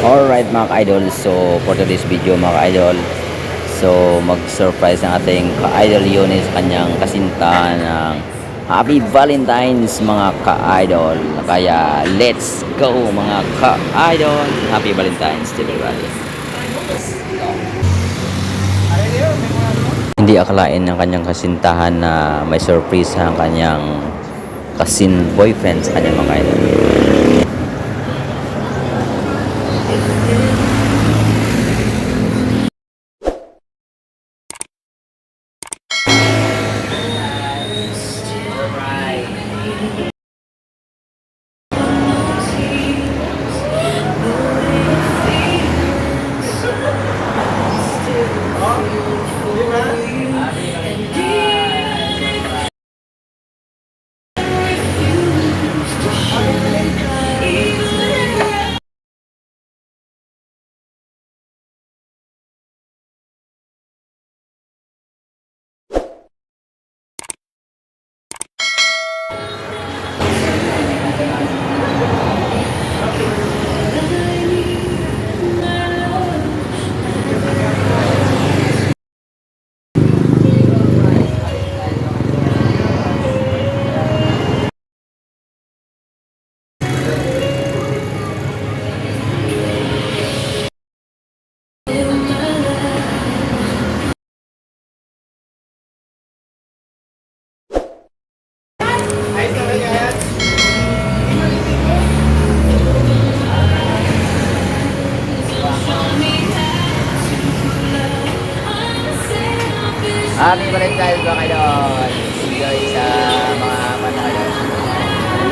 Alright mga ka-idol, so for today's video mga ka-idol, so mag-surprise ang ating ka-idol Yoni sa kanyang kasintahan ng Happy Valentine's mga ka-idol. Kaya let's go mga ka-idol, Happy Valentine's to everybody. Hindi akalain ng kanyang kasintahan na may surprise ang kanyang boyfriend sa kanyang mga ka-idol. Happy Valentine's mga idol! Enjoy sa mga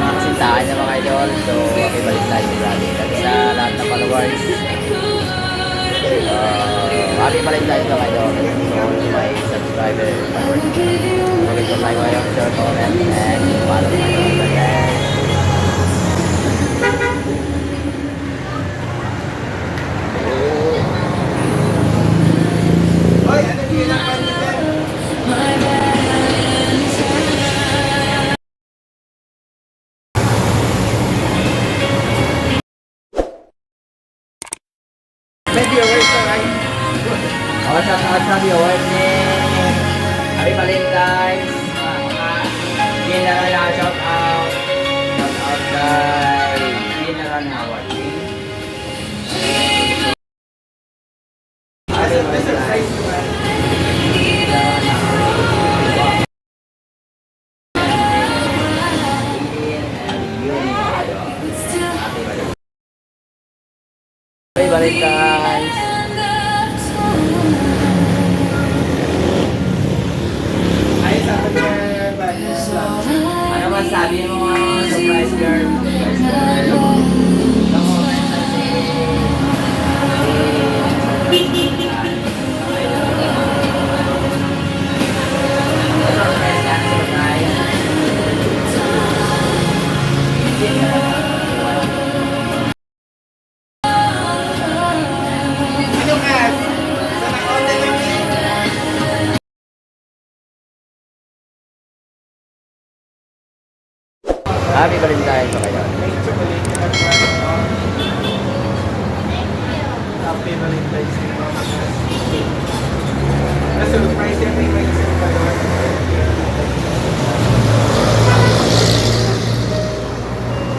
kasintahan niya mga idol. So, Happy Valentine's everybody. At sa lahat ng followers, Happy Valentine's mga idol. So, my subscribers, forget to like, share, comment, and follow my idol. Sa viewers ni Happy Valentine's General na shout out kay General Howard. Happy Valentine's Happy Valentine's. Ano masabi mo mga surprise girl? Happy Valentine's pa kayo. Happy Valentine's Day. Na-surprise yan may isip pa doon.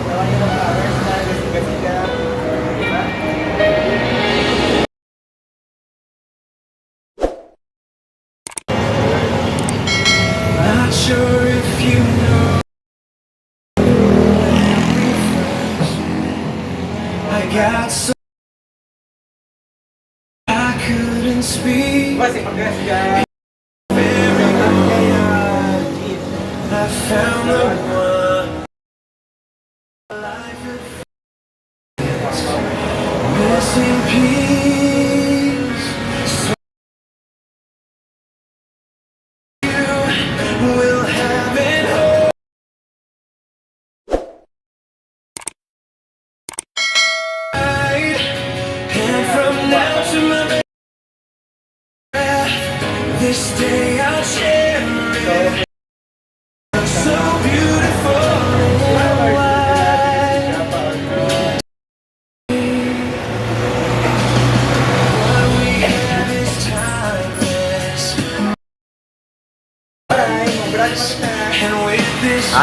Naman yung flowers na gasiga-siga. Not sure if you know I got so I couldn't speak. Very good. I found the one. Life missing piece. So you will have it all. And from now to my breath, this day I'll cherish. So beautiful.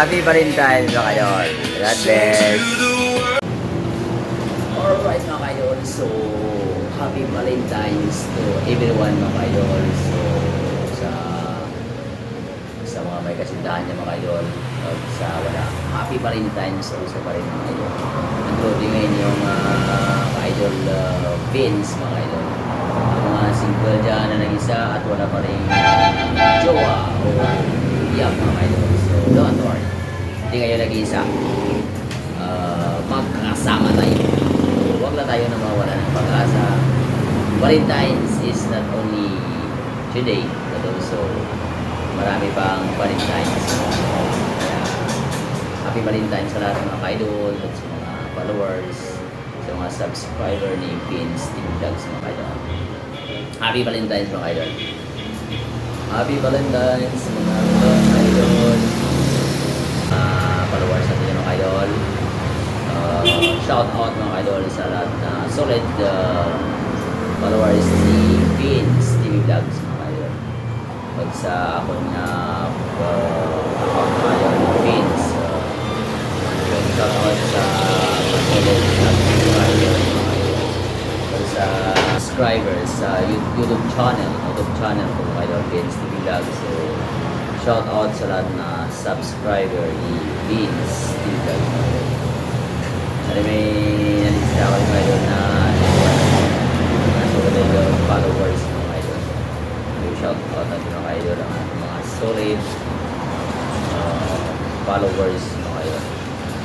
Happy Valentine's mga idol. God bless. Alright mga idol, so happy Valentine's to everyone mga idol. So sa mga may kasindahan niya mga idol, at sa wala, happy Valentine's also pa rin mga idol. Nag-loading ngayon yung idol pins mga idol. Yung mga single dyan na nag-isa at wala pa rin jowa o iyak mga idol. So don't worry, hindi kayo nag-isa. Magkakasama tayo. Huwag na tayo na mawala ng pag-asa. Valentine's is not only today, but also marami pang Valentine's. Kaya, happy Valentine's sa lahat ng mga idol, at sa mga followers, sa mga subscriber ni Pins Team Vlogs mga idol. Happy Valentine's mga idol. Happy Valentine's mga idol. Followers natin mga idol. Shout out mga idol sa lahat na solid followers ni Pins TV Vlogs mga idol. At sa akong account mga idol ni Pins, shout out sa solid mga idol mga idol. At sa subscribers sa YouTube channel ko mga idol, Pins TV Vlogs. So shout out sa lahat na subscriber ni Pins TV Vlogs mga idol. May nalista ako yung idol na solid followers mga idol. Yung shout out natin mga idol ang mga solid followers mga idol.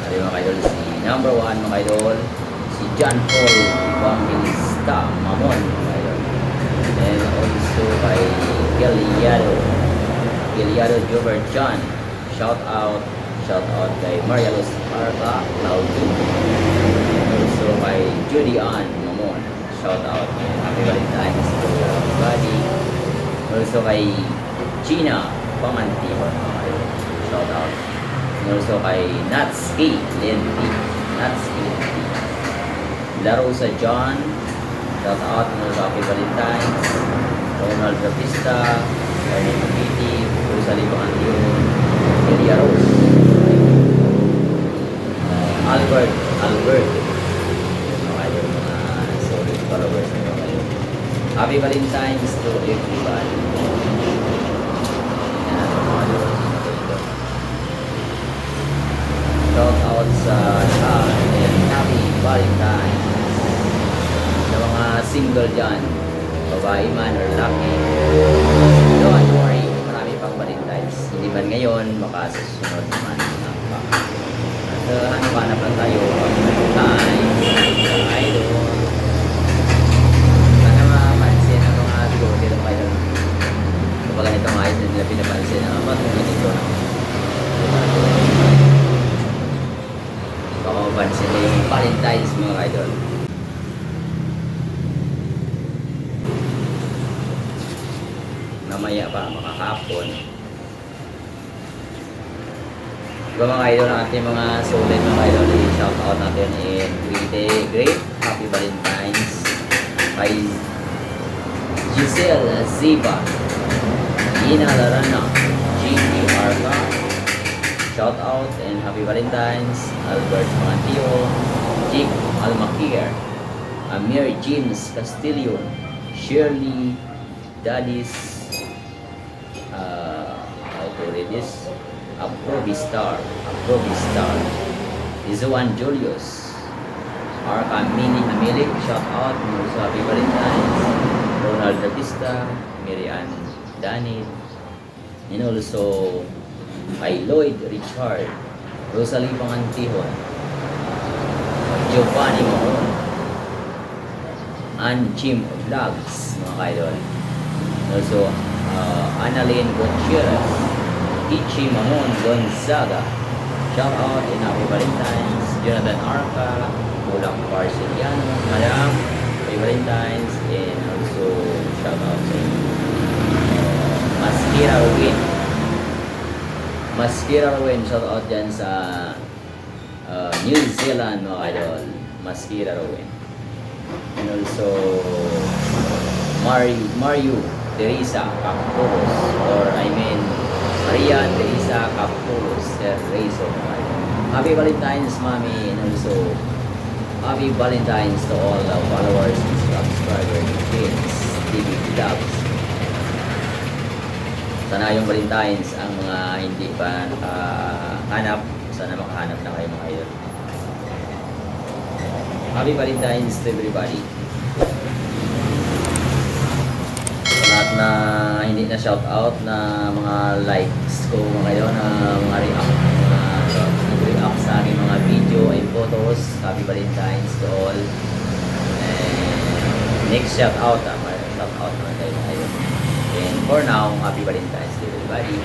Ano yung mga idol, si number 1 mga idol, si John Paul Evangelista Mamon mga idol. And also kay Giliado Jover John, shout out kay Maria Luz Arca Claudio. Also kay Judy Ann Mamon, shout out. Happy Valentine's to everybody. Also kay Gina Pamantihon, shout out. And also kay Natski Lenti, Larosa John, shout out. And also happy Valentine's. Ronald Rapista, Carmen Kitty, Rosalie Pamantihon, Elia Rose, Albert, mga idol, mga solid followers na mga idol. Happy Valentine's to everybody. Yan ang mga idol. Shout out sa lahat and happy Valentine's sa mga single dyan, babae man or lalaki. Don't worry, marami pang Valentine's. Hindi man ngayon, baka sa susunod naman. Hanap-hanap lang tayo pag Valentine's mga idol. Sana mapansin ang mga siguro dito mga idol. Kapag ganitong ayos na nila pinapansin, matungin ito na. Baka mapansin na yung Valentine's mga idol. Mamaya pa, makakapon. Diba mga idol, ang ating mga solid mga idol, i-shout out natin in great happy Valentine's kay Giselle Ziba, Ina Larana, G.P. Arca, shout out and happy Valentine's. Albert Mantio, Jake Almakier, Amir James Castillo, Shirley Dadis, how to read this? Aprobistar, Izuan Julius, Arca Mini Amilik, shout out, sa happy Valentine's. Ronald Rapista, Miriam Danil, and also kay Lloyd Richard, Rosalie Pangantihon, Giovanni Mahon, and Jim Vlogs mga kaidol. Also Annalyn Gutierrez, Ichi Mamon Gonzaga, shout out and happy Valentine's. Jonathan Arca, Bulang Parceliano, Madam, happy Valentine's. And also shout out sa Maskira Rowin, shout out dyan sa New Zealand mga idol, Maskira Rowin. And also Mario Teresa Capulos, or I mean Maria Teresa Capulos, Sister Rezo, mga idol. Happy Valentine's, Mami, and also happy Valentine's to all the followers and subscribers of Vince TV Vlogs. Sana yung Valentine's ang mga hindi pa nakahanap, sana makahanap na kayo mga idol. Happy Valentine's to everybody. Sa lahat na hindi na shout out na mga likes ko mga idol, na mga nag-react sa aking mga video and photos. Happy Valentine's to all. And next shout out naman tayo mga idol. And for now, happy Valentine's to everybody.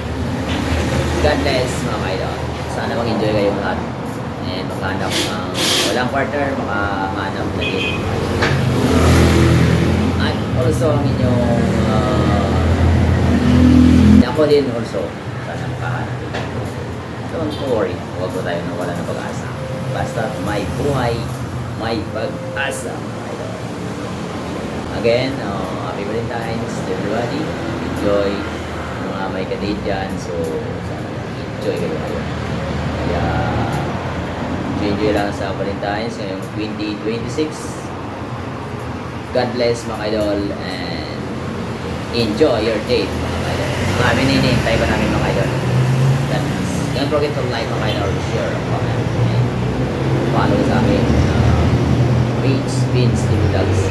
God bless mga idol. Sana mag-enjoy kayong lahat. And makahanap ng walang partner, makahanap na din. At also ang inyong ako din also. Sana makahanap din. Don't worry, huwag ko tayo na wala ng pag-asa. Basta may buhay, may pag-asa. Again, happy Valentine's to everybody. Enjoy mga may kadate dyan. So, sana enjoy kayo ngayon. Kaya, enjoy lang sa Valentine's ngayong 2026. God bless mga idol and enjoy your date mga idol. Mga binintay pa namin mga idol. Don't forget to like mga idol, share, comment, and follow sa amin page Vince TV Vlogs.